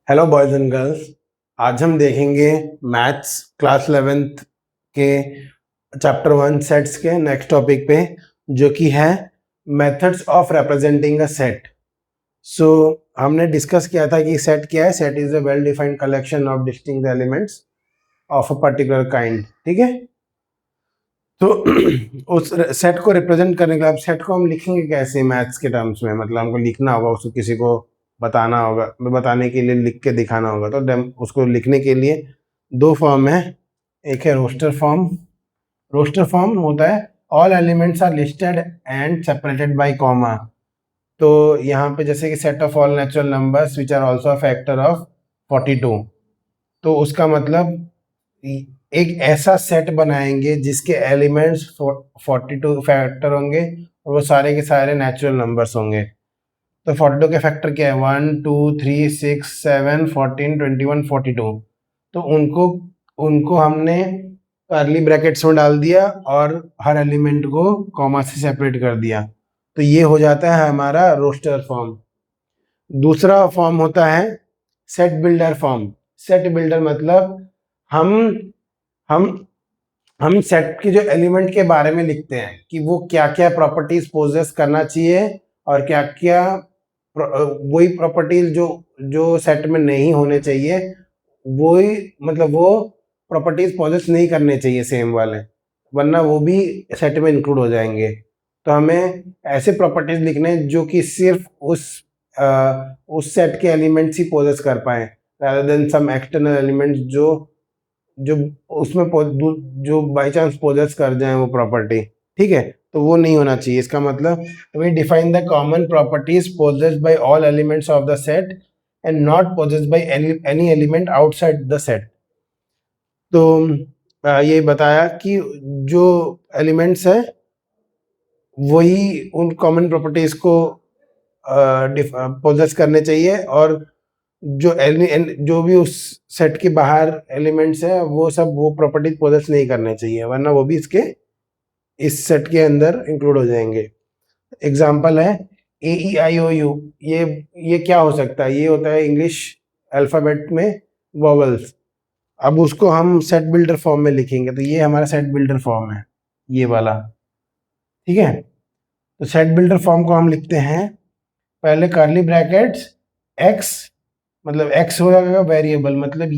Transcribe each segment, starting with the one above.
Hello boys and girls. आज हम देखेंगे मैथ्स क्लास 11th के चैप्टर 1 सेट्स के नेक्स्ट टॉपिक पे, जो कि है methods of representing a set. So हमने डिस्कस किया था कि सेट क्या है। Set is a well defined collection of distinct elements of a particular kind. ठीक है, तो उस सेट को रिप्रेजेंट करने के लिए, अब सेट को हम लिखेंगे कैसे मैथ्स के टर्म्स में, मतलब हमको लिखना होगा, उसको किसी को बताना होगा, बताने के लिए लिख के दिखाना होगा। तो उसको लिखने के लिए दो फॉर्म है। एक है रोस्टर फॉर्म। रोस्टर फॉर्म होता है all elements are listed and separated by comma. तो यहाँ पे जैसे कि set of all natural numbers which are also factor of 42। तो उसका मतलब एक ऐसा सेट बनाएंगे जिसके एलिमेंट्स 42 फैक्टर होंगे और वो सारे के सारे नेचुरल नंबर्स होंगे। तो 42 के फैक्टर क्या है? 1 2 3 6 7 14 21 42। तो उनको उनको हमने कर्ली ब्रैकेट्स में डाल दिया और हर एलिमेंट को कॉमा से सेपरेट कर दिया। तो ये हो जाता है हमारा रोस्टर फॉर्म। दूसरा फॉर्म होता है set builder form. Set builder मतलब हम हम हम सेट के जो एलिमेंट के बारे में लिखते हैं कि वो क्या क्या प्रॉपर्टीज पोजेस करना चाहिए और क्या क्या वही प्रॉपर्टीज जो जो सेट में नहीं होने चाहिए, वही मतलब वो प्रॉपर्टीज पोजेस नहीं करने चाहिए सेम वाले, वरना वो भी सेट में इंक्लूड हो जाएंगे। तो हमें ऐसे प्रॉपर्टीज लिखने हैं जो कि सिर्फ उस सेट के एलिमेंट्स ही पोजेस कर पाए, rather than some external elements जो जो उसमें जो बाई चांस पोजेस कर जाए वो प्रॉपर्टी। ठीक है, तो वो नहीं होना चाहिए। इसका मतलब we define the common properties possessed by all elements of the set and not possessed by any element outside the set. तो ये बताया कि जो एलिमेंट्स है वही उन कॉमन प्रॉपर्टीज को पोजेस करने चाहिए, और जो भी उस सेट के बाहर एलिमेंट्स है वो सब वो प्रॉपर्टीज पोजेस नहीं करने चाहिए, वरना वो भी इस सेट के अंदर इंक्लूड हो जाएंगे। एग्जाम्पल है AEIOU। ये क्या हो सकता है? ये होता है इंग्लिश अल्फाबेट में वॉवल्स। अब उसको हम सेट बिल्डर फॉर्म में लिखेंगे, तो ये हमारा सेट बिल्डर फॉर्म है, ये वाला। ठीक है, तो सेट बिल्डर फॉर्म को हम लिखते हैं पहले कर्ली ब्रैकेट्स x, मतलब x हो जाएगा वेरिएबल, मतलब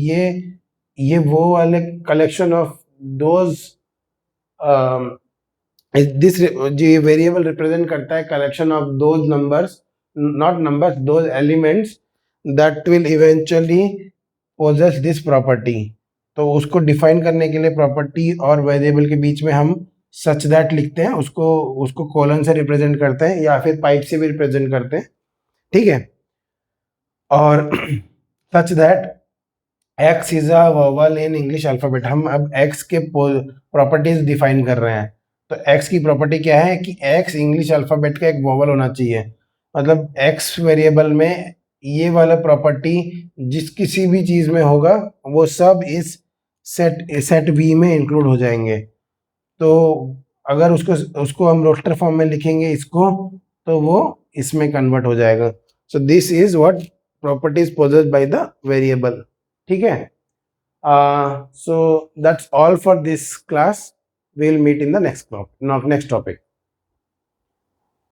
ये वो वाले कलेक्शन ऑफ दोज दिस जो ये वेरिएबल रिप्रेजेंट करता है collection of those numbers, not numbers, those elements that will eventually possess this property. तो उसको डिफाइन करने के लिए प्रॉपर्टी और वेरिएबल के बीच में हम सच दैट लिखते हैं, उसको कोलन से रिप्रेजेंट करते हैं या फिर पाइप से भी रिप्रेजेंट करते हैं। ठीक है, और such that x is a vowel in English alphabet. हम अब x के प्रॉपर्टीज डिफाइन कर रहे हैं। तो x की प्रॉपर्टी क्या है कि x इंग्लिश अल्फाबेट का एक वोवल होना चाहिए। मतलब x वेरिएबल में ये वाला प्रॉपर्टी जिस किसी भी चीज में होगा वो सब इस सेट V में इंक्लूड हो जाएंगे। तो अगर उसको हम रोस्टर फॉर्म में लिखेंगे इसको, तो वो इसमें कन्वर्ट हो जाएगा। So this is what properties possessed by the variable. ठीक है, so that's all for this class. We'll meet in the next topic.